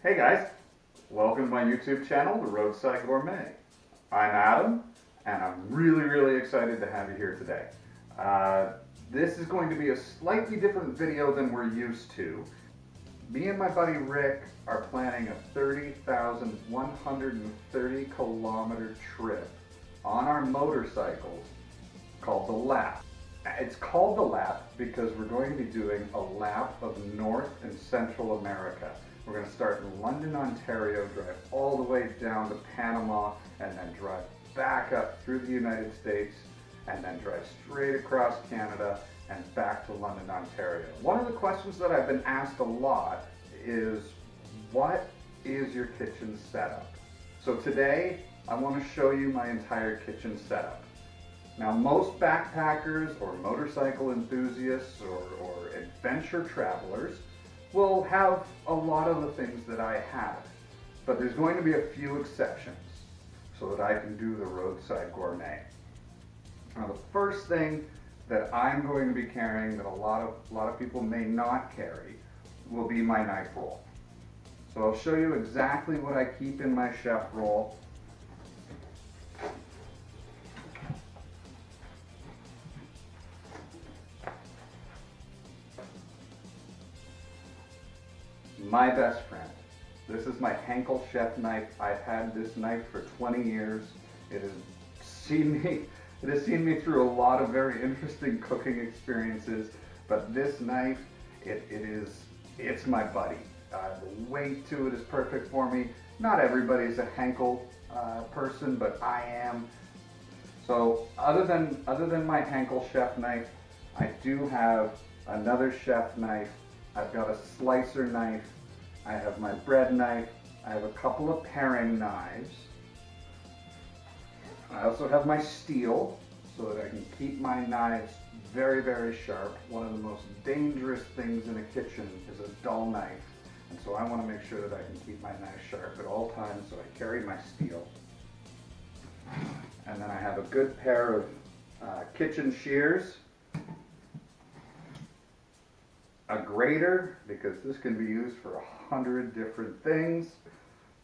Hey guys, welcome to my YouTube channel, The Roadside Gourmet. I'm Adam, and I'm really excited to have you here today. This is going to be a slightly different video than we're used to. Me and my buddy Rick are planning a 30,130 kilometer trip on our motorcycles called the Lap. It's called the Lap because we're going to be doing a lap of North and Central America. We're going to start in London, Ontario, drive all the way down to Panama, and then drive back up through the United States, and then drive straight across Canada and back to London, Ontario. One of the questions that I've been asked a lot is, what is your kitchen setup? So today, I want to show you my entire kitchen setup. Now, most backpackers or motorcycle enthusiasts or adventure travelers will have a lot of the things that I have, but there's going to be a few exceptions so that I can do the Roadside Gourmet. Now, the first thing that I'm going to be carrying that a lot of people may not carry will be my knife roll. So I'll show you exactly what I keep in my chef roll. My best friend. This is my Henkel chef knife. I've had this knife for 20 years. It has seen me through a lot of very interesting cooking experiences, but this knife, it's my buddy. The weight to it is perfect for me. Not everybody's a Henkel person, but I am. So other than my Henkel chef knife, I do have another chef knife. I've got a slicer knife. I have my bread knife. I have a couple of paring knives. I also have my steel so that I can keep my knives very sharp. One of the most dangerous things in a kitchen is a dull knife. And so I want to make sure that I can keep my knife sharp at all times, so I carry my steel. And then I have a good pair of kitchen shears. A grater, because this can be used for 100 different things.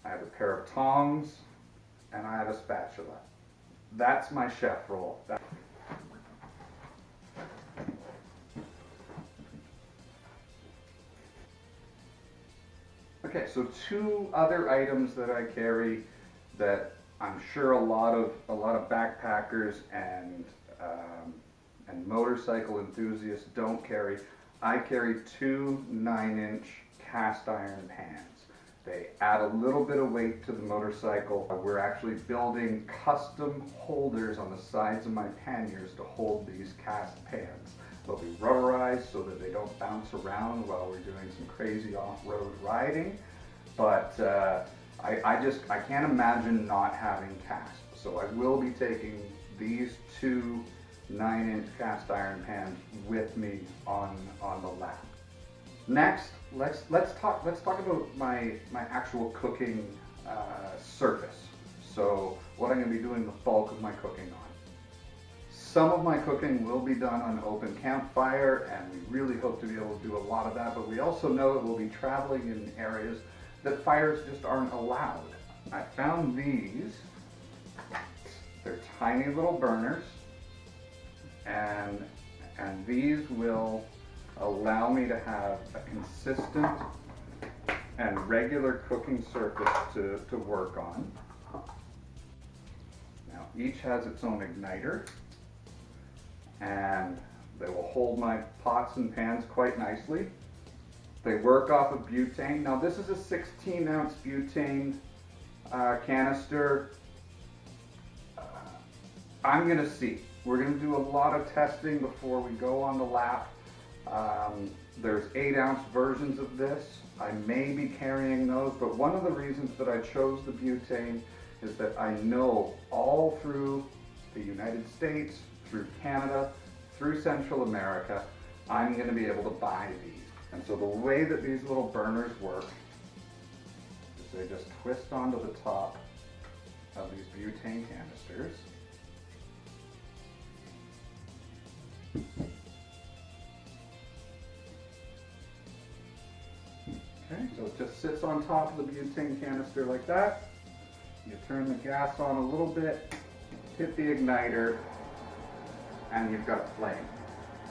I have a pair of tongs, and I have a spatula. That's my chef roll. Okay, so two other items that I carry that I'm sure a lot of backpackers and motorcycle enthusiasts don't carry. I carry two 9-inch cast iron pans. They add a little bit of weight to the motorcycle. We're actually building custom holders on the sides of my panniers to hold these cast pans. They'll be rubberized so that they don't bounce around while we're doing some crazy off-road riding. But I can't imagine not having cast. So I will be taking these two 9-inch cast iron pans with me on the lap. Next, let's talk about my actual cooking surface. So what I'm going to be doing the bulk of my cooking on. Some of my cooking will be done on open campfire, and we really hope to be able to do a lot of that, but we also know that we'll be traveling in areas that fires just aren't allowed. I found these. They're tiny little burners. And these will allow me to have a consistent and regular cooking surface to work on. Now, each has its own igniter, and they will hold my pots and pans quite nicely. They work off of butane. Now, this is a 16-ounce butane canister. I'm going to see. We're going to do a lot of testing before we go on the lap. There's 8-ounce versions of this. I may be carrying those, but one of the reasons that I chose the butane is that I know all through the United States, through Canada, through Central America, I'm going to be able to buy these. And so the way that these little burners work is they just twist onto the top of these butane canisters. Okay, so it just sits on top of the butane canister like that. You turn the gas on a little bit, hit the igniter, and you've got a flame.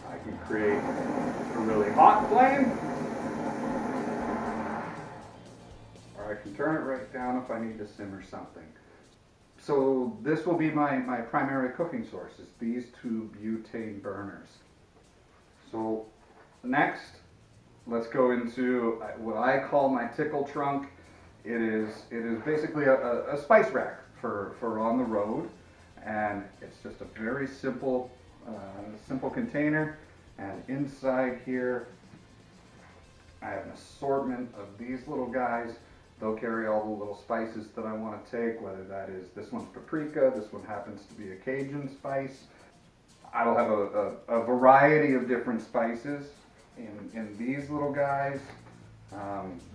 I can create a really hot flame, or I can turn it right down if I need to simmer something. So this will be my primary cooking source, is these two butane burners. So next, let's go into what I call my tickle trunk. It is basically a spice rack for on the road, and it's just a very simple container. And inside here, I have an assortment of these little guys. They'll carry all the little spices that I want to take, whether that is, this one's paprika, this one happens to be a Cajun spice. I will have a variety of different spices in these little guys.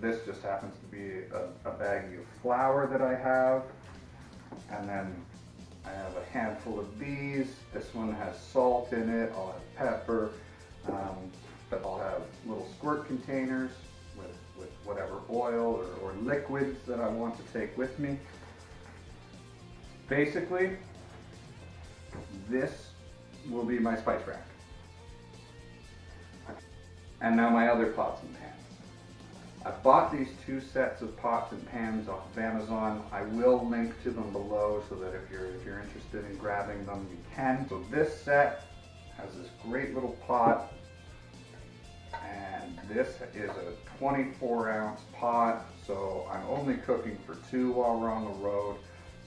This just happens to be a baggie of flour that I have. And then I have a handful of these. This one has salt in it, I'll have pepper, but I'll have little squirt containers with whatever oil or liquids that I want to take with me. Basically, this will be my spice rack. And now my other pots and pans. I bought these two sets of pots and pans off of Amazon. I will link to them below so that if you're interested in grabbing them, you can. So this set has this great little pot, and this is a 24-ounce pot. So I'm only cooking for two while we're on the road.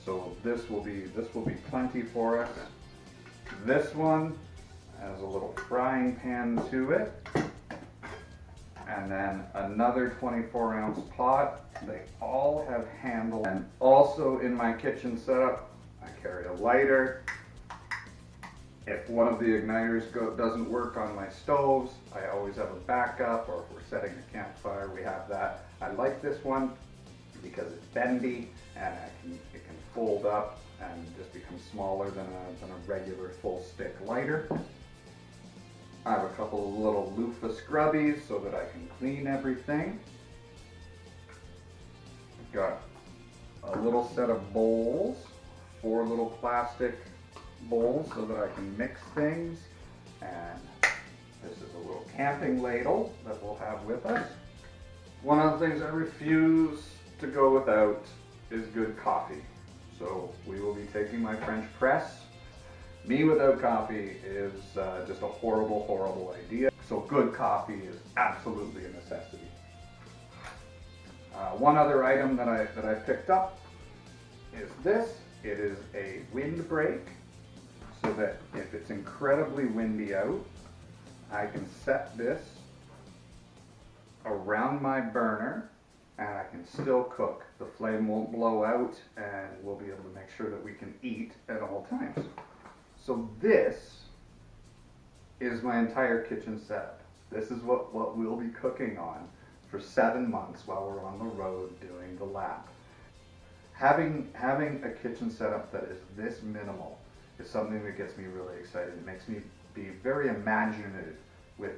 So this will be plenty for us. This one has a little frying pan to it. And then another 24-ounce pot. They all have handles. And also in my kitchen setup, I carry a lighter. If one of the igniters doesn't work on my stoves, I always have a backup, or if we're setting a campfire, we have that. I like this one because it's bendy and it can fold up and just become smaller than a regular full stick lighter. I have a couple of little loofah scrubbies so that I can clean everything. I've got a little set of bowls, 4 little plastic bowls so that I can mix things. And this is a little camping ladle that we'll have with us. One of the things I refuse to go without is good coffee. So we will be taking my French press. Me without coffee is just a horrible, horrible idea. So good coffee is absolutely a necessity. One other item that I picked up is this. It is a windbreak, so that if it's incredibly windy out, I can set this around my burner and I can still cook. The flame won't blow out and we'll be able to make sure that we can eat at all times. So this is my entire kitchen setup. This is what we'll be cooking on for 7 months while we're on the road doing the lap. Having a kitchen setup that is this minimal is something that gets me really excited. It makes me be very imaginative with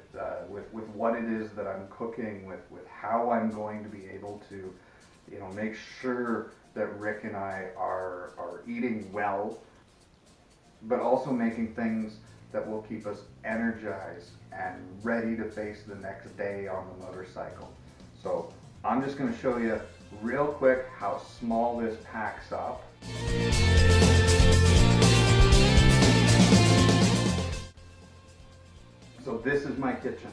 what it is that I'm cooking, with how I'm going to be able to, make sure that Rick and I are eating well, but also making things that will keep us energized and ready to face the next day on the motorcycle. So I'm just going to show you real quick how small this packs up. So this is my kitchen.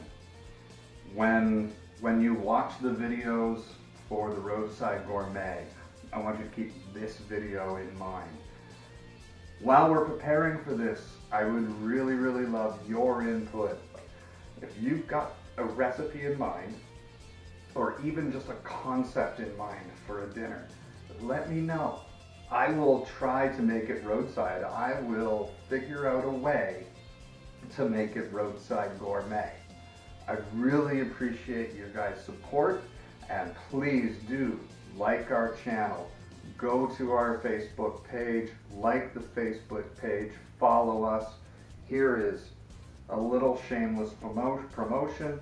When you watch the videos for the Roadside Gourmet, I want you to keep this video in mind. While we're preparing for this, I would really, really love your input. If you've got a recipe in mind, or even just a concept in mind for a dinner, let me know. I will try to make it roadside. I will figure out a way to make it Roadside Gourmet. I really appreciate your guys' support, and please do like our channel. Go to our Facebook page, like the Facebook page, follow us. Here is a little shameless promotion.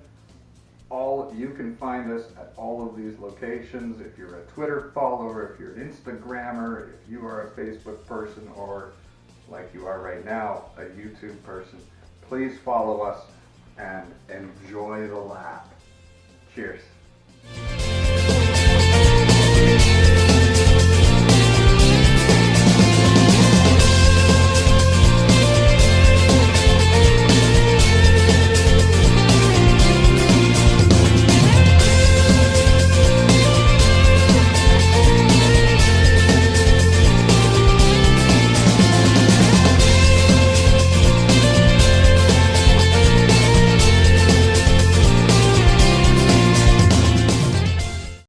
You can find us at all of these locations. If you're a Twitter follower, if you're an Instagrammer, if you are a Facebook person, or like you are right now, a YouTube person, please follow us and enjoy the lap. Cheers.